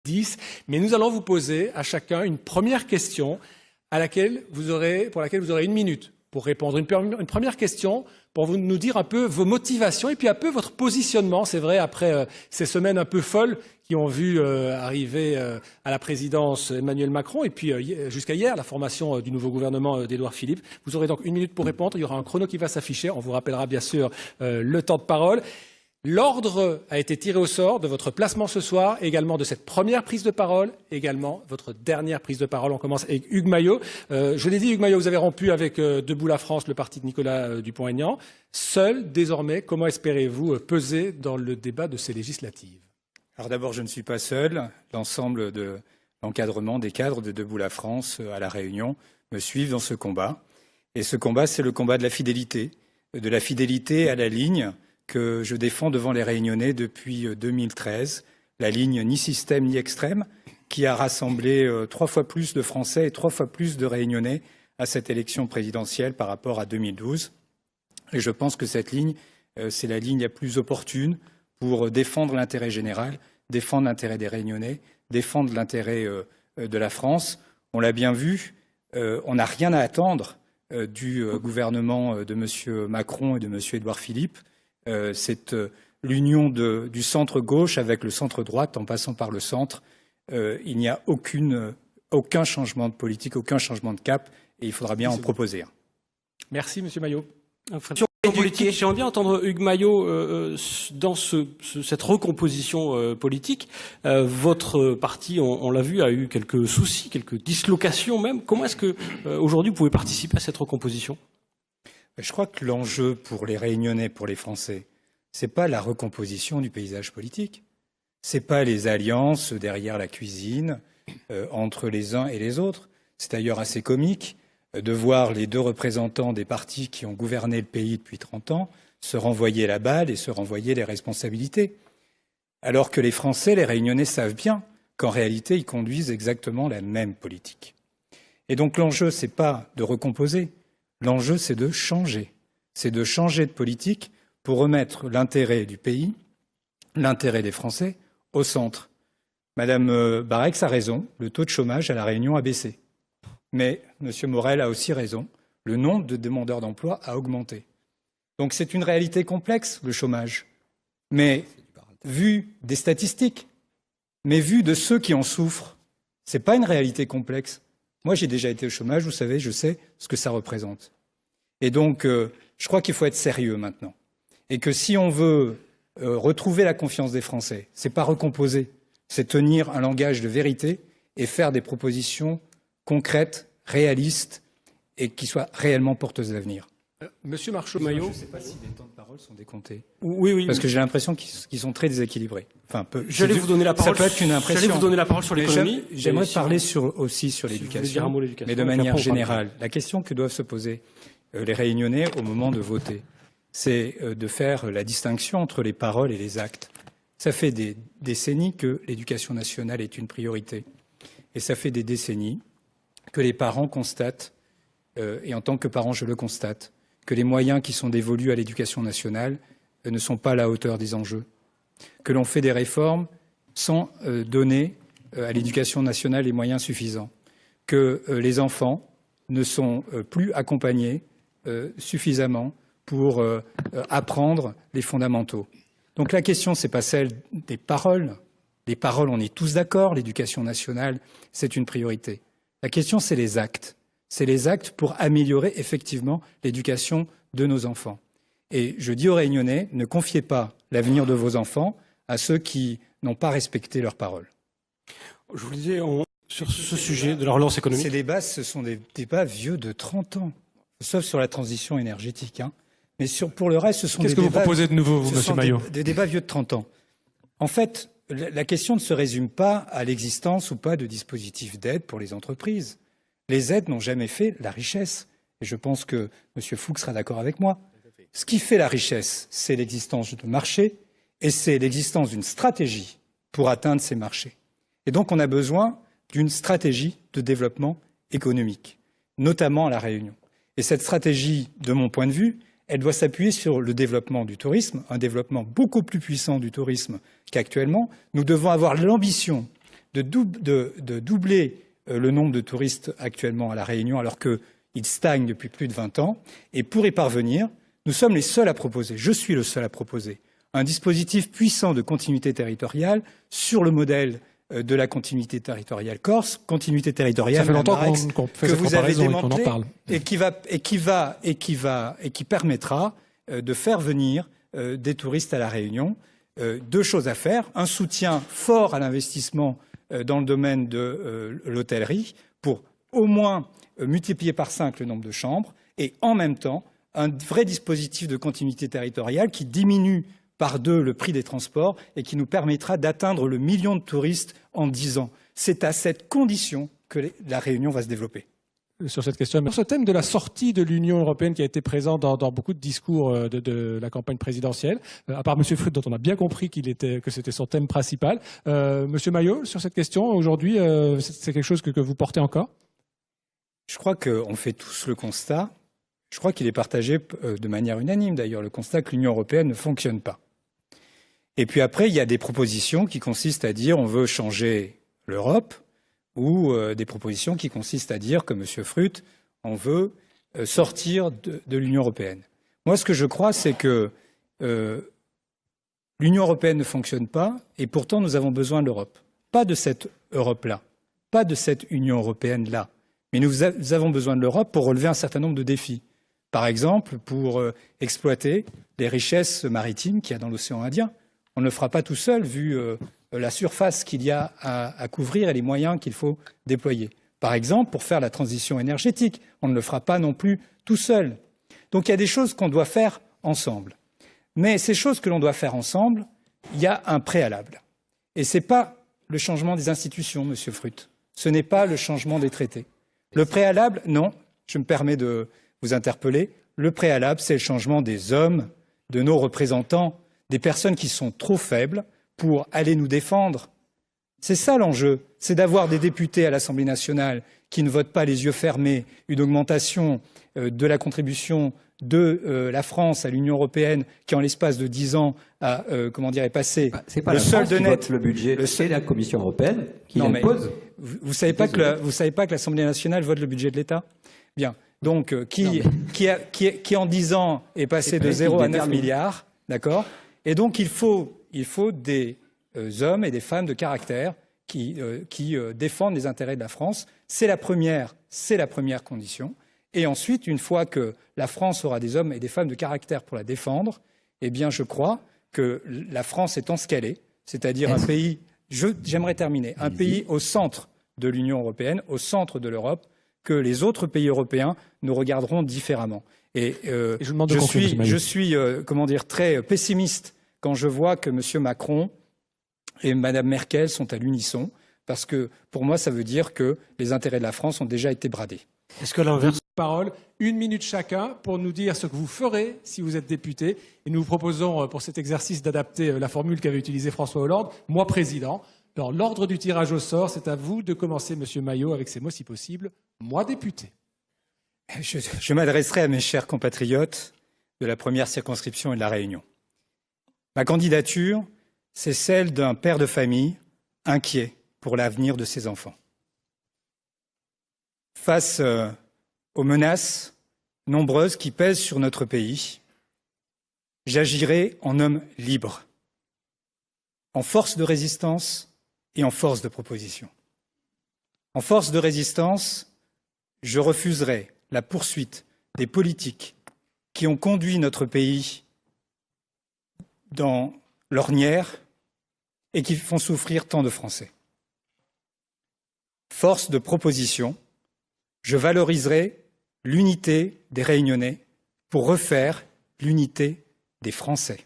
10. Mais nous allons vous poser à chacun une première question pour laquelle vous aurez 1 minute pour répondre. Une première question pour nous dire un peu vos motivations et puis un peu votre positionnement. C'est vrai, après ces semaines un peu folles qui ont vu arriver à la présidence Emmanuel Macron et puis jusqu'à hier la formation du nouveau gouvernement d'Édouard Philippe. Vous aurez donc 1 minute pour répondre. Il y aura un chrono qui va s'afficher. On vous rappellera bien sûr le temps de parole. L'ordre a été tiré au sort de votre placement ce soir, également de cette première prise de parole, également votre dernière prise de parole. On commence avec Hugues Maillot. Je l'ai dit, Hugues Maillot, vous avez rompu avec Debout la France, le parti de Nicolas Dupont-Aignan. Seul, désormais, comment espérez-vous peser dans le débat de ces législatives? Alors d'abord, je ne suis pas seul. L'ensemble de l'encadrement des cadres de Debout la France à La Réunion me suivent dans ce combat. Et ce combat, c'est le combat de la fidélité à la ligne que je défends devant les Réunionnais depuis 2013, la ligne ni système ni extrême, qui a rassemblé 3 fois plus de Français et 3 fois plus de Réunionnais à cette élection présidentielle par rapport à 2012. Et je pense que cette ligne, c'est la ligne la plus opportune pour défendre l'intérêt général, défendre l'intérêt des Réunionnais, défendre l'intérêt de la France. On l'a bien vu, on n'a rien à attendre du gouvernement de M. Macron et de M. Édouard Philippe. C'est l'union du centre-gauche avec le centre-droite en passant par le centre. Il n'y a aucun changement de politique, aucun changement de cap et il faudra bien en proposer un. Merci, M. Maillot. J'aimerais bien entendre Hugues Maillot dans cette recomposition politique. Votre parti, on l'a vu, a eu quelques soucis, quelques dislocations même. Comment est-ce que aujourd'hui vous pouvez participer à cette recomposition? Je crois que l'enjeu pour les Réunionnais, pour les Français, c'est pas la recomposition du paysage politique. C'est pas les alliances derrière la cuisine entre les uns et les autres. C'est d'ailleurs assez comique de voir les 2 représentants des partis qui ont gouverné le pays depuis 30 ans se renvoyer la balle et se renvoyer les responsabilités. Alors que les Français, les Réunionnais savent bien qu'en réalité, ils conduisent exactement la même politique. Et donc l'enjeu, c'est pas de recomposer. L'enjeu, c'est de changer. C'est de changer de politique pour remettre l'intérêt du pays, l'intérêt des Français, au centre. Madame Barex a raison, le taux de chômage à La Réunion a baissé. Mais M. Morel a aussi raison, le nombre de demandeurs d'emploi a augmenté. Donc c'est une réalité complexe, le chômage. Mais vu des statistiques, mais vu de ceux qui en souffrent, ce n'est pas une réalité complexe. Moi, j'ai déjà été au chômage, vous savez, je sais ce que ça représente. Et donc, je crois qu'il faut être sérieux maintenant. Et que si on veut retrouver la confiance des Français, c'est pas recomposer, c'est tenir un langage de vérité et faire des propositions concrètes, réalistes et qui soient réellement porteuses d'avenir. Monsieur Marchaud-Maillot. Je ne sais pas si les temps de parole sont décomptés. Oui. Parce que j'ai l'impression qu'ils sont très déséquilibrés. Enfin, J'allais vous donner la parole. Ça peut être une impression. J'allais vous donner la parole sur l'économie. J'aimerais parler aussi sur l'éducation, mais de manière générale. La question que doivent se poser les Réunionnais au moment de voter, c'est de faire la distinction entre les paroles et les actes. Ça fait des décennies que l'éducation nationale est une priorité. Et ça fait des décennies que les parents constatent, et en tant que parent je le constate, que les moyens qui sont dévolus à l'éducation nationale ne sont pas à la hauteur des enjeux, que l'on fait des réformes sans donner à l'éducation nationale les moyens suffisants, que les enfants ne sont plus accompagnés suffisamment pour apprendre les fondamentaux. Donc la question, ce n'est pas celle des paroles. Les paroles, on est tous d'accord, l'éducation nationale, c'est une priorité. La question, c'est les actes. C'est les actes pour améliorer effectivement l'éducation de nos enfants. Et je dis aux Réunionnais, ne confiez pas l'avenir de vos enfants à ceux qui n'ont pas respecté leurs paroles. Je vous le disais sur ce sujet de la relance économique. Ces débats, ce sont des débats vieux de 30 ans, sauf sur la transition énergétique. Mais pour le reste, ce sont des débats... Qu'est-ce que vous proposez de nouveau, vous, M. Maillot ? Des débats vieux de 30 ans. En fait, la question ne se résume pas à l'existence ou pas de dispositifs d'aide pour les entreprises. Les aides n'ont jamais fait la richesse. Et je pense que M. Fouque sera d'accord avec moi. Ce qui fait la richesse, c'est l'existence de marchés et c'est l'existence d'une stratégie pour atteindre ces marchés. Et donc, on a besoin d'une stratégie de développement économique, notamment à La Réunion. Et cette stratégie, de mon point de vue, elle doit s'appuyer sur le développement du tourisme, un développement beaucoup plus puissant du tourisme qu'actuellement. Nous devons avoir l'ambition de doubler le nombre de touristes actuellement à La Réunion, alors qu'il stagne depuis plus de 20 ans. Et pour y parvenir, nous sommes les seuls à proposer, je suis le seul à proposer, un dispositif puissant de continuité territoriale sur le modèle de la continuité territoriale corse, continuité territoriale ça fait longtemps qu'on fait que cette vous avez comparaison et qu'on en parle. et qui permettra de faire venir des touristes à La Réunion. Deux choses à faire, un soutien fort à l'investissement dans le domaine de l'hôtellerie pour au moins multiplier par 5 le nombre de chambres et en même temps un vrai dispositif de continuité territoriale qui diminue par 2 le prix des transports et qui nous permettra d'atteindre le 1 million de touristes en 10 ans. C'est à cette condition que La Réunion va se développer. Sur cette question, sur ce thème de la sortie de l'Union européenne qui a été présent dans beaucoup de discours de la campagne présidentielle, à part M. Fruit, dont on a bien compris que c'était son thème principal. M. Maillot, sur cette question, aujourd'hui, c'est quelque chose que vous portez encore? Je crois qu'on fait tous le constat, je crois qu'il est partagé de manière unanime d'ailleurs, le constat que l'Union européenne ne fonctionne pas. Et puis après, il y a des propositions qui consistent à dire on veut changer l'Europe, ou des propositions qui consistent à dire, comme M. Fruit, on veut sortir de l'Union européenne. Moi, ce que je crois, c'est que l'Union européenne ne fonctionne pas, et pourtant nous avons besoin de l'Europe. Pas de cette Europe-là, pas de cette Union européenne-là, mais nous avons besoin de l'Europe pour relever un certain nombre de défis. Par exemple, pour exploiter les richesses maritimes qu'il y a dans l'océan Indien. On ne le fera pas tout seul, vu la surface qu'il y a à couvrir et les moyens qu'il faut déployer. Par exemple, pour faire la transition énergétique, on ne le fera pas non plus tout seul. Donc il y a des choses qu'on doit faire ensemble. Mais ces choses que l'on doit faire ensemble, il y a un préalable. Et ce n'est pas le changement des institutions, Monsieur Fruit. Ce n'est pas le changement des traités. Le préalable, non, je me permets de vous interpeller, le préalable, c'est le changement des hommes, de nos représentants, des personnes qui sont trop faibles pour aller nous défendre. C'est ça l'enjeu, c'est d'avoir des députés à l'Assemblée nationale qui ne votent pas les yeux fermés une augmentation de la contribution de la France à l'Union européenne qui, en l'espace de 10 ans, est passé c'est pas le solde net. Le budget, c'est la Commission européenne qui l'impose. Vous savez pas que l'Assemblée nationale vote le budget de l'État? Bien. Donc, qui en 10 ans est passé de 0 à 9 milliards, d'accord? Et donc, il faut des hommes et des femmes de caractère qui défendent les intérêts de la France. C'est la première condition. Et ensuite, une fois que la France aura des hommes et des femmes de caractère pour la défendre, eh bien, je crois que la France étant ce qu'elle est, c'est-à-dire un pays, j'aimerais terminer, un pays au centre de l'Union européenne, au centre de l'Europe, que les autres pays européens nous regarderont différemment. Et je suis très pessimiste quand je vois que M. Macron et Mme Merkel sont à l'unisson, parce que pour moi, ça veut dire que les intérêts de la France ont déjà été bradés. Est-ce que l'inverse? Parole, 1 minute chacun pour nous dire ce que vous ferez si vous êtes député. Et nous vous proposons pour cet exercice d'adapter la formule qu'avait utilisée François Hollande, moi président. Dans l'ordre du tirage au sort, c'est à vous de commencer, Monsieur Maillot, avec ces mots si possible. Moi député. Je m'adresserai à mes chers compatriotes de la première circonscription et de la Réunion. Ma candidature, c'est celle d'un père de famille inquiet pour l'avenir de ses enfants. Face aux menaces nombreuses qui pèsent sur notre pays, j'agirai en homme libre, en force de résistance et en force de proposition. En force de résistance, je refuserai la poursuite des politiques qui ont conduit notre pays dans l'ornière et qui font souffrir tant de Français. Force de proposition, je valoriserai l'unité des Réunionnais pour refaire l'unité des Français.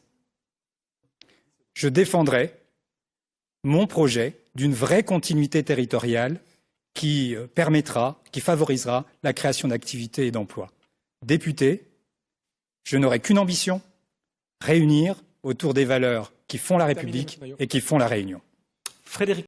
Je défendrai mon projet d'une vraie continuité territoriale qui favorisera la création d'activités et d'emplois. Député, je n'aurai qu'une ambition, réunir autour des valeurs qui font la République et qui font la Réunion. Frédéric